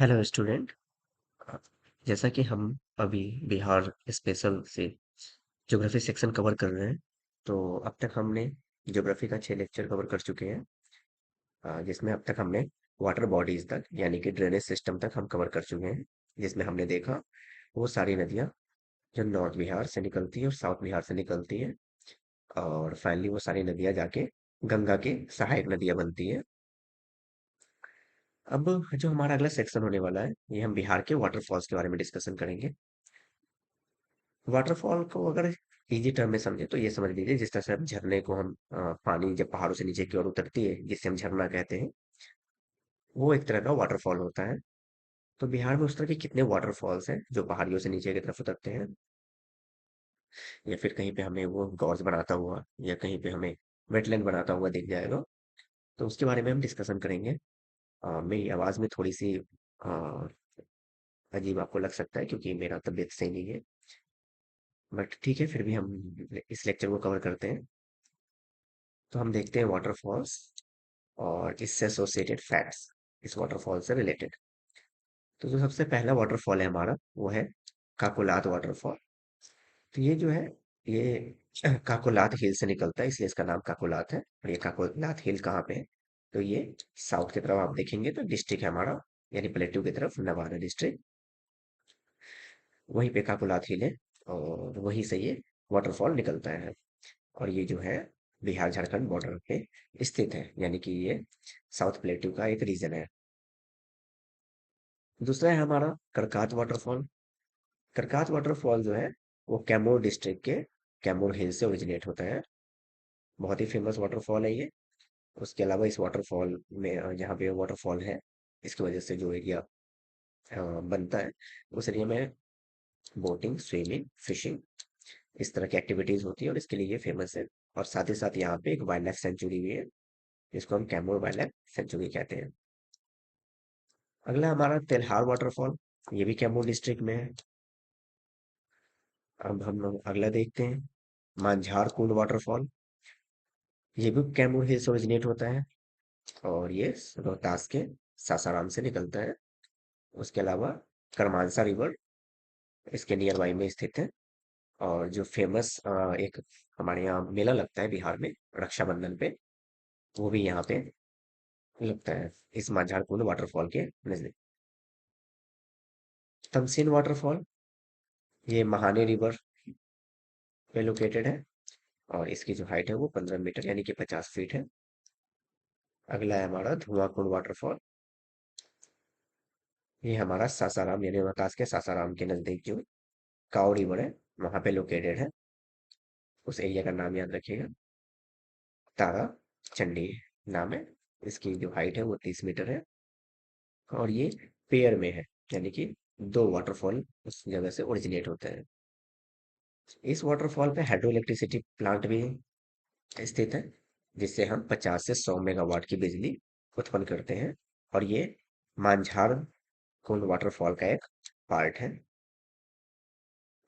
Hello student. जैसा कि हम अभी बिहार स्पेशल से ज्योग्राफी सेक्शन कवर कर रहे हैं, तो अब तक हमने ज्योग्राफी का 6 लेक्चर कवर कर चुके हैं। जिसमें अब तक हमने वाटर बॉडीज तक यानी कि ड्रेनेज सिस्टम तक हम कवर कर चुके हैं, जिसमें हमने देखा वो सारी नदियाँ जो नॉर्थ बिहार से निकलती है और साउथ बिहार से निकलती है, और फाइनली वो सारी नदियाँ जाके गंगा के सहायक नदियाँ बनती है। अब जो हमारा अगला सेक्शन होने वाला है, ये हम बिहार के वाटरफॉल्स के बारे में डिस्कशन करेंगे। वाटरफॉल को अगर इजी टर्म में समझे तो ये समझ लीजिए, जिस तरह से हम झरने को हम पानी जब पहाड़ों से नीचे की ओर उतरती है जिससे हम झरना कहते हैं, वो एक तरह का वाटरफॉल होता है। तो बिहार में उस तरह के कितने वाटरफॉल्स हैं जो पहाड़ियों से नीचे की तरफ उतरते हैं, या फिर कहीं पे हमें वो गॉर्ज बनाता हुआ या कहीं पे हमें वेटलैंड बनाता हुआ दिख जाएगा, तो उसके बारे में हम डिस्कशन करेंगे। मेरी आवाज़ में थोड़ी सी अ, अजीब आपको लग सकता है क्योंकि मेरा तबीयत सही नहीं है, बट ठीक है, फिर भी हम इस लेक्चर को कवर करते हैं। तो हम देखते हैं वाटरफॉल्स और इससे एसोसिएटेड फैक्ट्स, इस वाटरफॉल से रिलेटेड। तो जो सबसे पहला वाटरफॉल है हमारा, वो है काकोलात वाटरफॉल। तो ये जो है, ये काकोलात हिल से निकलता है, इसलिए इसका नाम काकोलात है। और ये काकोलात हिल कहाँ पे है? तो ये साउथ की तरफ आप देखेंगे तो डिस्ट्रिक्ट है हमारा, यानी प्लेट्यू की तरफ नवादा डिस्ट्रिक्ट, वहीं पे काकोलात हिल है, और वहीं से ये वाटरफॉल निकलता है। और ये जो है बिहार झारखंड बॉर्डर पे स्थित है, यानी कि ये साउथ प्लेट्यू का एक रीजन है। दूसरा है हमारा करकात वाटरफॉल। करकात वाटरफॉल जो है वो कैमूर डिस्ट्रिक्ट के कैमूर हिल से ओरिजिनेट होता है। बहुत ही फेमस वाटरफॉल है ये। उसके अलावा इस वाटरफॉल में जहाँ पे वाटरफॉल है, इसकी वजह से जो एरिया बनता है, उस एरिया में बोटिंग, स्विमिंग, फिशिंग, इस तरह की एक्टिविटीज होती है, और इसके लिए ये फेमस है। और साथ ही साथ यहाँ पे एक वाइल्ड लाइफ सेंचुरी भी है, जिसको हम कैमूर वाइल्ड लाइफ सेंचुरी कहते हैं। अगला हमारा तेल्हार वाटरफॉल, ये भी कैमूर डिस्ट्रिक्ट में है। अब हम लोग अगला देखते हैं मांझार कुंड वाटरफॉल। ये भी कैमूर हिल से ओरिजिनेट होता है, और ये रोहतास के सासाराम से निकलता है। उसके अलावा करमानसा रिवर इसके नियर बाई में स्थित है। और जो फेमस एक हमारे यहाँ मेला लगता है बिहार में रक्षाबंधन पे, वो भी यहाँ पे लगता है, इस मांझार कुंड वाटरफॉल के नजदीक। तमसीन वाटरफॉल, ये महाने रिवर पे लोकेटेड है, और इसकी जो हाइट है वो 15 मीटर यानी कि 50 फीट है। अगला है हमारा धुआं कुंड वाटरफॉल। ये हमारा सासाराम यानी रोहतास के सासाराम के नजदीक जो काऊ रिवर है, वहां पे लोकेटेड है। उस एरिया का नाम याद रखिएगा, तारा चंडी नाम है। इसकी जो हाइट है वो 30 मीटर है, और ये पेयर में है, यानी कि दो वाटरफॉल उस जगह से ओरिजिनेट होते हैं। इस वाटरफॉल पे हाइड्रो इलेक्ट्रिसिटी प्लांट भी स्थित है, जिससे हम 50 से 100 मेगावाट की बिजली उत्पन्न करते हैं। और ये मांझार कुंड वाटरफॉल का एक पार्ट है,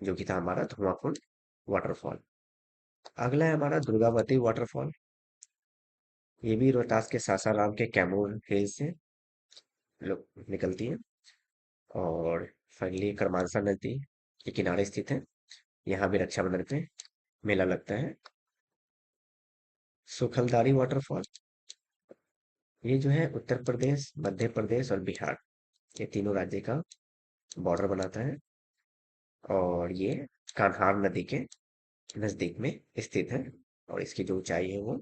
जो कि था हमारा धुआंकुंड वाटरफॉल। अगला है हमारा दुर्गावती वाटरफॉल। ये भी रोहतास के सासाराम के कैमूर हिल से निकलती है, और फाइनली करमानसा नदी के किनारे स्थित है। यहाँ भी रक्षाबंधन पे मेला लगता है। सुखलदारी वाटरफॉल, ये जो है उत्तर प्रदेश, मध्य प्रदेश और बिहार, ये तीनों राज्य का बॉर्डर बनाता है, और ये कान्हार नदी के नजदीक में स्थित है, और इसकी जो ऊंचाई है वो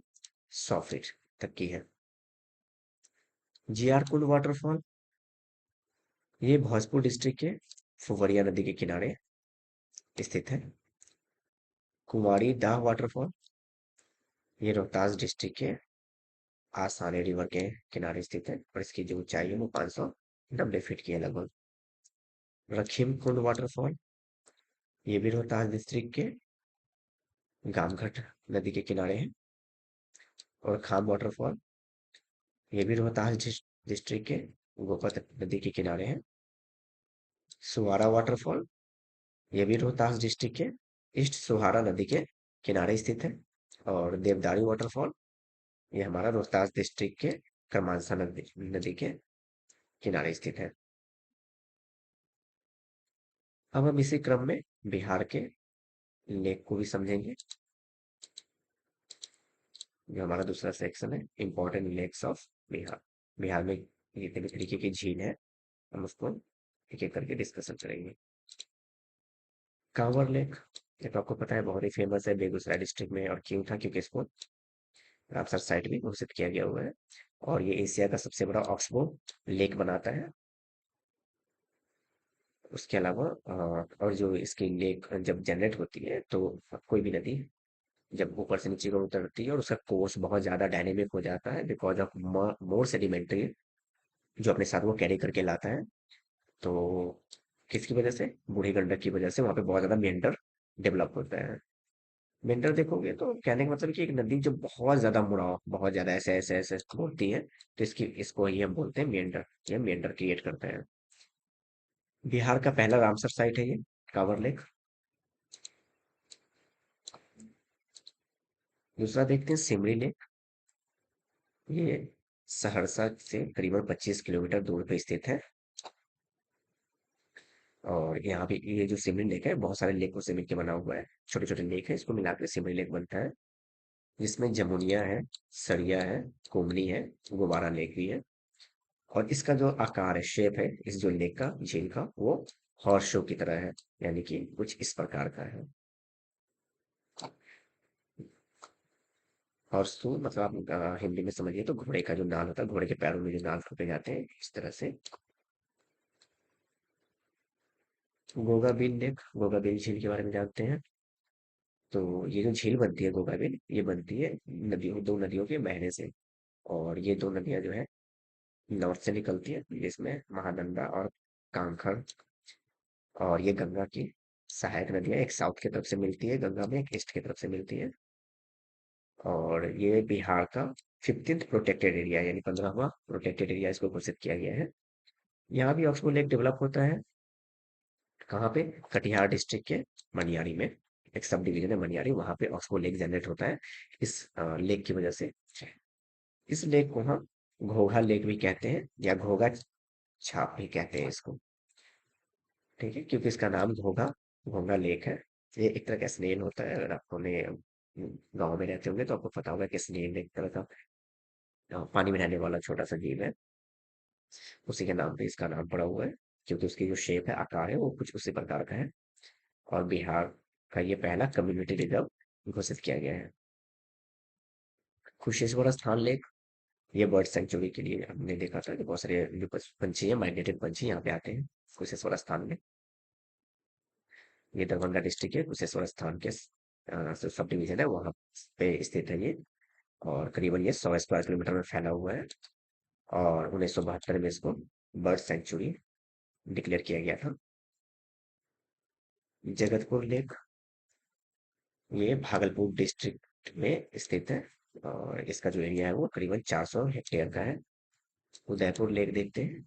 100 फीट तक की है। जीआर कुंड वाटरफॉल, ये भोजपुर डिस्ट्रिक्ट के फुवरिया नदी के किनारे स्थित है। कुंवारी दाह वाटरफॉल, ये रोहतास डिस्ट्रिक्ट के आसाने रिवर के किनारे स्थित है, और इसकी जो ऊंचाई है वो 590 फीट की है लगभग। रखीम कुंड वाटरफॉल, ये भी रोहतास डिस्ट्रिक्ट के गामघट नदी के किनारे है। और खाम वाटरफॉल, ये भी रोहतास डिस्ट्रिक्ट के गोपत नदी के किनारे है। सुवारा वाटरफॉल, ये भी रोहतास डिस्ट्रिक्ट के ईस्ट सुहारा नदी के किनारे स्थित है। और देवदारी वाटरफॉल, ये हमारा रोहतास डिस्ट्रिक्ट के करमानसा नदी के किनारे स्थित है। अब हम इसी क्रम में बिहार के लेक को भी समझेंगे, जो हमारा दूसरा सेक्शन है, important lakes of Bihar. Bihar में जितने भी तरीके की झील है, हम उसको एक एक करके डिस्कशन करेंगे। कांवर लेक, ये तो आपको पता है बहुत ही फेमस है बेगूसराय डिस्ट्रिक्ट में, और क्यों था, क्योंकि इसको रामसर साइट भी घोषित किया गया हुआ है, और ये एशिया का सबसे बड़ा ऑक्सबो लेक बनाता है। उसके अलावा और जो इसकी लेक जब जनरेट होती है, तो कोई भी नदी जब ऊपर से नीचे की ओर उतरती है और उसका कोर्स बहुत ज्यादा डायनेमिक हो जाता है, बिकॉज ऑफ मोर सेडिमेंट्री जो अपने साथ वो कैरी करके लाता है। तो किसकी वजह से, बूढ़ी गंडक की वजह से वहां पे बहुत ज्यादा मेंढर डेवलप होता है। मेंढर देखोगे तो कहने का मतलब कि एक नदी जो बहुत ज्यादा मुड़ाव, बहुत ज्यादा ऐसे ऐसे ऐसे बोलती है, तो इसकी इसको ही हम बोलते हैं मेंढर। ये मेंढर क्रिएट करते हैं। बिहार का पहला रामसर साइट है ये, कांवर लेक। दूसरा देखते हैं सिमरी लेक। ये सहरसा से करीबन 25 किलोमीटर दूर पे स्थित है। और यहाँ पे ये जो सिमरी लेक है, बहुत सारे लेकों से मिलकर बना हुआ है, छोटे छोटे लेक है, इसको मिलाकर सिमरी लेक बनता है, जिसमें जमुनिया है, सरिया है, कुमली है, गुबारा लेक भी है। और इसका जो आकार है, शेप है इस जो लेक का, झील का, वो हॉर्स शो की तरह है, यानी कि कुछ इस प्रकार का है। हॉर्स शो मतलब आप हिंदी में समझिए तो घोड़े का जो नाल होता है, घोड़े के पैरों में जो नाल ठोके जाते हैं, इस तरह से। गोगा बील लेक, गोगा बील झील के बारे में जानते हैं। तो ये जो झील बनती है गोगा बील, ये बनती है नदियों, दो नदियों के बहने से। और ये दो नदियां जो है नॉर्थ से निकलती है, जिसमें महानंदा और कांखड़। और ये गंगा की सहायक नदियां, एक साउथ की तरफ से मिलती है गंगा में, एक ईस्ट की तरफ से मिलती है। और ये बिहार का 15th प्रोटेक्टेड एरिया, यानी 15वां प्रोटेक्टेड एरिया इसको घोषित किया गया है। यहाँ भी ऑक्सबो लेक डेवलप होता है। कहाँ पे, कटिहार डिस्ट्रिक्ट के मनियारी में एक सब डिवीजन है मनियारी, वहां पे ऑक्सबो लेक जनरेट होता है इस लेक की वजह से। इस लेक को हम घोघा लेक भी कहते हैं, या घोघा छाप भी कहते हैं इसको। ठीक है, क्योंकि इसका नाम घोघा, घोघा लेक है। ये एक तरह का स्नेल होता है, अगर आपने गांव में रहते होंगे तो आपको पता होगा कि स्नेल एक तरह का पानी में रहने वाला छोटा सा जीव है। उसी के नाम पे इसका नाम पड़ा हुआ है, क्योंकि उसकी जो शेप है, आकार है, वो कुछ उसी प्रकार का है। और बिहार का ये पहला कम्युनिटी रिजर्व घोषित किया गया है। कुशेश्वर स्थान लेक, ये बर्ड सेंचुरी के लिए हमने देखा था कि बहुत सारे जो पंछी है, माइग्रेटेड पंछी यहाँ पे आते हैं कुशेश्वर स्थान में। ये दरभंगा डिस्ट्रिक्ट के कुशेश्वर स्थान के सब डिवीजन है, वहाँ पे स्थित है ये। और करीबन ये 100 स्क्वायर किलोमीटर में फैला हुआ है। और 1972 में इसको बर्ड सेंचुरी डिक्लेयर किया गया था। जगतपुर लेक, ये भागलपुर डिस्ट्रिक्ट में स्थित है। और इसका जो एरिया है वो करीबन 400 हेक्टेयर का है। उदयपुर लेक देखते हैं।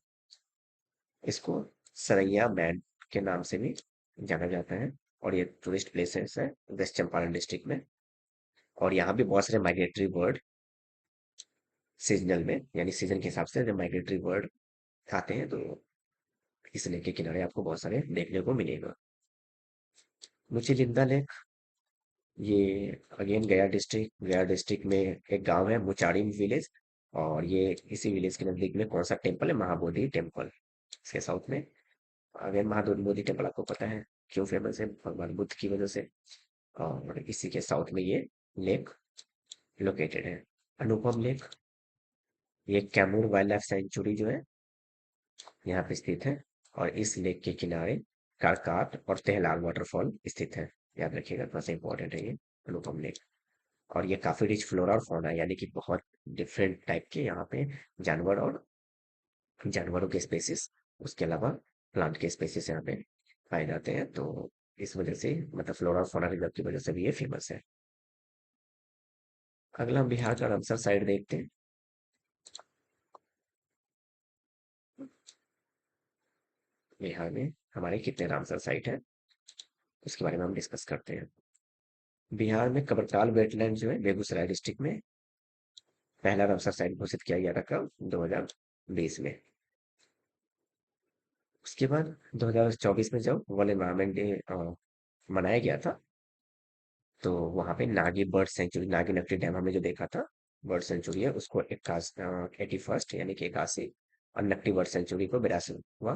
इसको सरैया बैंड के नाम से भी जाना जाता है। और ये टूरिस्ट प्लेसेस है वेस्ट चंपारण डिस्ट्रिक्ट में। और यहाँ भी बहुत सारे माइग्रेटरी बर्ड सीजनल में, यानी सीजन के हिसाब से जब माइग्रेटरी बर्ड आते हैं, तो इस लेक के किनारे आपको बहुत सारे देखने को मिलेगा। मुचिलिंदा लेक, ये अगेन गया डिस्ट्रिक्ट में एक गांव है मुचाड़ी विलेज। और ये इसी विलेज के नजदीक में कौन सा टेम्पल है, महाबोधि टेम्पल, इसके साउथ में। अगेन महाबोधि टेम्पल आपको पता है क्यों फेमस है, भगवान बुद्ध की वजह से। और इसी के साउथ में ये लेक लोकेटेड है। अनुपम लेक, ये कैमूर वाइल्ड लाइफ सेंचुरी जो है यहाँ पे स्थित है। और इस लेक के किनारे करकाट और तेहलार वाटरफॉल स्थित है। याद रखिएगा, थोड़ा सा इंपॉर्टेंट है ये अनुपम लेक। और ये काफी रिच फ्लोरा और फौना है, यानी कि बहुत डिफरेंट टाइप के यहाँ पे जानवर और जानवरों के स्पेसिस, उसके अलावा प्लांट के स्पेसिस यहाँ पे पाए जाते हैं। तो इस वजह से, मतलब फ्लोरा और फौना रिजर्व की वजह से भी ये फेमस है। अगला हम बिहार का रामसर साइड देखते हैं। बिहार में हमारे कितने रामसर साइट है, उसके बारे में हम डिस्कस करते हैं। बिहार में कबरताल वेटलैंड जो है बेगूसराय डिस्ट्रिक्ट में पहला रामसर साइट घोषित किया गया था, कब, 2020 में। उसके बाद 2024 में जब वर्ल्ड एनवायरनमेंट डे मनाया गया था, तो वहाँ पे Nagi bird sanctuary, Nagi Nakti dam हमने जो देखा था बर्ड सेंचुरी है, उसको 81st यानी कि 81, और नकटी बर्ड सेंचुरी को 82वां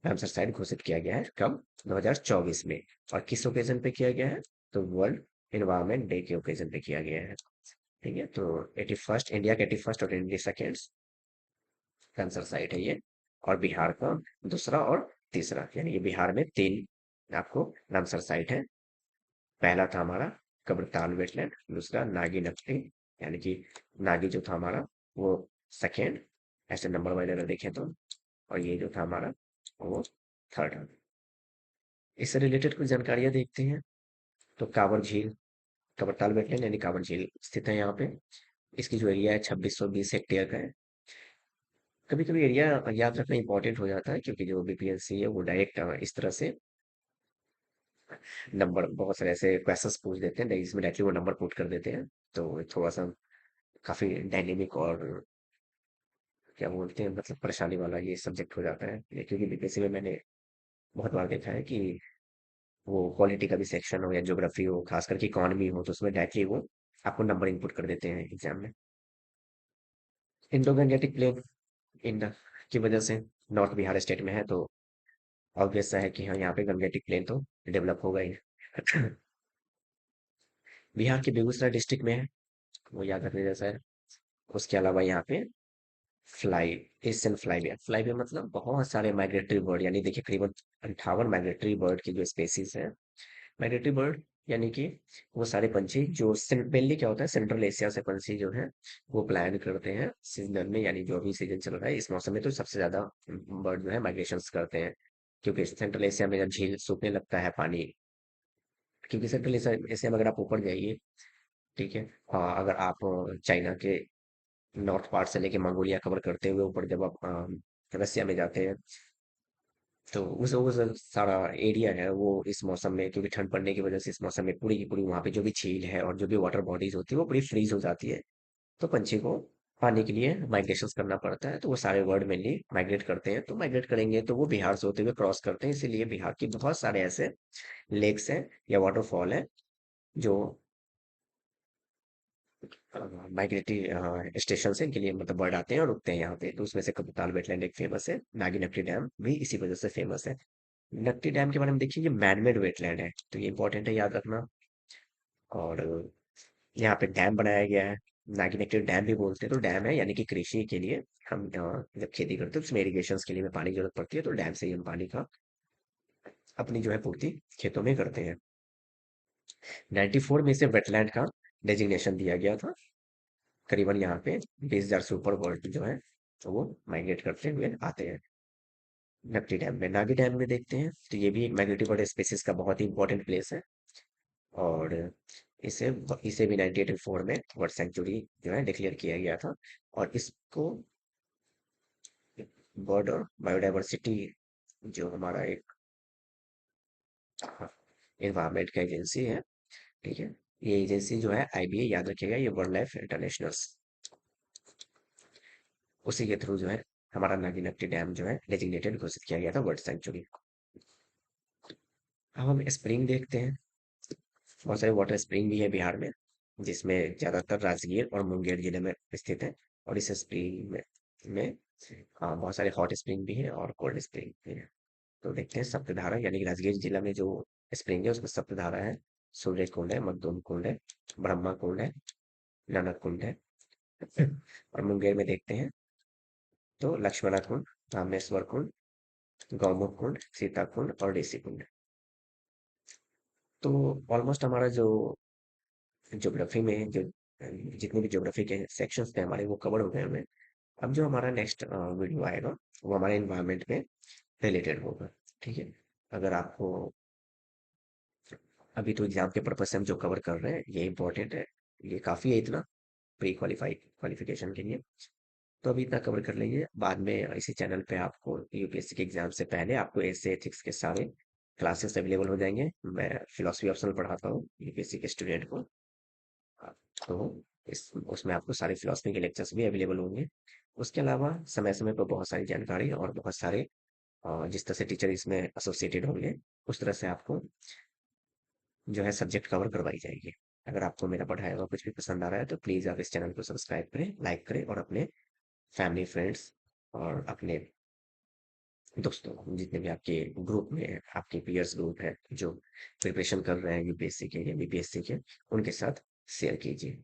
रामसर साइट घोषित किया गया है। कब? 2024 में। और किस ओकेजन पे किया गया है? तो वर्ल्ड एनवायरनमेंट डे के ओकेजन पे किया गया है। ठीक है, तो 81st, इंडिया का 81st और 22nd रामसर साइट है ये। और बिहार का दूसरा और तीसरा, यानी कि बिहार में तीन आपको रामसर साइट है। पहला था हमारा कब्रताल वेटलैंड, दूसरा नागी नकटी, यानी कि नागी जो था हमारा वो सेकेंड, ऐसे नंबर वाइज अगर देखें तो, और ये जो था हमारा वो थर्ड। इससे रिलेटेड कुछ जानकारियां देखते हैं। तो कांवर झील, कब्रताल वेटलैंड यानी कांवर झील स्थित है यहाँ पे। इसकी जो एरिया है 2620 हेक्टेयर का है। कभी कभी एरिया याद रखना इंपॉर्टेंट हो जाता है, क्योंकि जो बीपीएससी है वो डायरेक्ट इस तरह से नंबर, बहुत सारे ऐसे क्वेश्चंस पूछ देते हैं जिसमें डायरेक्टली वो नंबर पुट कर देते हैं। तो थोड़ा सा काफी डायनेमिक और क्या बोलते हैं, मतलब परेशानी वाला ये सब्जेक्ट हो जाता है ये, क्योंकि बीपीएससी में मैंने बहुत बार देखा है कि वो पॉलिटी का भी सेक्शन हो या ज्योग्राफी हो, खास करके इकोनॉमी हो, तो उसमें डायरेक्टली वो आपको नंबर इनपुट कर देते हैं एग्जाम में। इंडो गंगेटिक प्लेन इंडा की वजह से नॉर्थ बिहार स्टेट में है, तो ऑब्वियस सा है कि हाँ, यहाँ पे गंगेटिक प्लेन तो डेवलप होगा ही। बिहार के बेगूसराय डिस्ट्रिक्ट में है, वो याद रखने जैसा है। उसके अलावा यहाँ पे फ्लाई एशियन फ्लाईबिया, फ्लाईबिया मतलब बहुत सारे माइग्रेटरी बर्ड, यानी देखिए करीबन 58 माइग्रेटरी बर्ड की जो स्पेसीज है। माइग्रेटरी बर्ड यानी कि वो सारे पंछी जो मेनली क्या होता है, सेंट्रल एशिया से पंछी जो है वो प्लान करते हैं सीजन में, यानी जो अभी सीजन चल रहा है इस मौसम में, तो सबसे ज्यादा बर्ड जो है माइग्रेशन करते हैं। क्योंकि सेंट्रल एशिया में जब झील सूखने लगता है पानी, क्योंकि सेंट्रल एशिया एशिया में अगर आप ऊपर जाइए, ठीक है, अगर आप चाइना के नॉर्थ पार्ट से लेके मंगोलिया कवर करते हुए ऊपर जब आप रसिया में जाते हैं, तो उस सारा एरिया है वो इस मौसम में, क्योंकि ठंड पड़ने की वजह से इस मौसम में पूरी की पूरी वहाँ पे जो भी झील है और जो भी वाटर बॉडीज होती है वो पूरी फ्रीज हो जाती है। तो पंछी को पानी के लिए माइग्रेशन करना पड़ता है, तो वो सारे वर्ड मेनली माइग्रेट करते हैं। तो माइग्रेट करेंगे तो वो बिहार से होते हुए क्रॉस करते हैं, इसीलिए बिहार की बहुत सारे ऐसे लेक्स हैं या वाटरफॉल है जो माइग्रेटरी स्टेशन से, इनके लिए मतलब बर्ड आते हैं और रुकते हैं यहाँ पे। तो उसमें से कबूतर वेटलैंड एक फेमस है, नागी नकटी डैम भी इसी वजह से फेमस है। नकटी डैम के बारे में देखिए, ये मैनमेड वेटलैंड है, तो ये इंपॉर्टेंट है याद रखना। और यहाँ पे डैम बनाया गया है, नागी नकटी डैम भी बोलते हैं। तो डैम है यानी कि कृषि के लिए हम जब खेती करते हैं तो उसमें इरिगेशन के लिए हमें पानी की जरूरत पड़ती है, तो डैम से ही हम पानी का अपनी जो है पूर्ति खेतों में करते हैं। 94 में इसे वेटलैंड का डेजिग्नेशन दिया गया था। करीबन यहाँ पे 20,000 से ऊपर बर्ड जो है तो वो माइग्रेट करते हुए आते हैं। नकटी डैम में, नागी डैम में देखते हैं, तो ये भी एक माइग्रेटरी बर्ड स्पीसीज का बहुत ही इंपॉर्टेंट प्लेस है। और इसे इसे भी 1984 में वर्ल्ड सेंचुरी जो है डिक्लेयर किया गया था। और इसको बर्ड और बायोडाइवर्सिटी जो हमारा एक एनवायरमेंट का एजेंसी है, ठीक है, ये एजेंसी जो है आईबीए, याद रखिएगा, ये वर्ल्ड लाइफ इंटरनेशनल, उसी के थ्रू जो है हमारा नागी नकटी डैम जो है डेजिग्नेटेड घोषित किया गया था वर्ल्ड सेंचुरी। अब हम स्प्रिंग देखते हैं। बहुत सारे वाटर स्प्रिंग भी है बिहार में, जिसमें ज्यादातर राजगीर और मुंगेर जिले में स्थित है। और इस स्प्रिंग में बहुत सारे हॉट स्प्रिंग भी है और कोल्ड स्प्रिंग भी है। तो देखते हैं सप्तधारा, यानी कि राजगीर जिला में जो स्प्रिंग है उसमें सप्तधारा है, सूर्य कुंड है, मखदूम कुंड है, ब्रह्मा कुंड है, ननक कुंड है। और मुंगेर में देखते हैं तो लक्ष्मणा कुंड, रामेश्वर कुंड, गौमुख कुंड, सीता कुंड और ऋषि कुंड। तो ऑलमोस्ट हमारा जो ज्योग्राफी में जो जितने भी ज्योग्राफी के सेक्शंस थे हमारे वो कवर हो गए हुए हैं। अब जो हमारा नेक्स्ट वीडियो आएगा वो हमारे इन्वायरमेंट में रिलेटेड होगा। ठीक है, अगर आपको अभी तो एग्जाम के पर्पज से हम जो कवर कर रहे हैं ये इंपॉर्टेंट है, ये काफ़ी है इतना प्री क्वालिफाई क्वालिफिकेशन के लिए। तो अभी इतना कवर कर लीजिए, बाद में इसी चैनल पे आपको यूपीएससी के एग्जाम से पहले आपको ऐसे एथिक्स के सारे क्लासेस अवेलेबल हो जाएंगे। मैं फिलोसफी ऑप्शनल पढ़ाता हूँ यूपीएससी के स्टूडेंट को। तो इस उसमें आपको सारे फिलोसफी के लेक्चर्स भी अवेलेबल होंगे। उसके अलावा समय समय पर बहुत सारी जानकारी और बहुत सारे जिस तरह से टीचर इसमें एसोसिएटेड होंगे, उस तरह से आपको जो है सब्जेक्ट कवर करवाई जाएगी। अगर आपको मेरा पढ़ाया हुआ कुछ भी पसंद आ रहा है तो प्लीज़ आप इस चैनल को सब्सक्राइब करें, लाइक करें और अपने फैमिली, फ्रेंड्स और अपने दोस्तों जितने भी आपके ग्रुप में हैं, आपके पीयर्स ग्रुप हैं जो प्रिपरेशन कर रहे हैं यूपीएससी के या बीपीएससी के, उनके साथ शेयर कीजिए।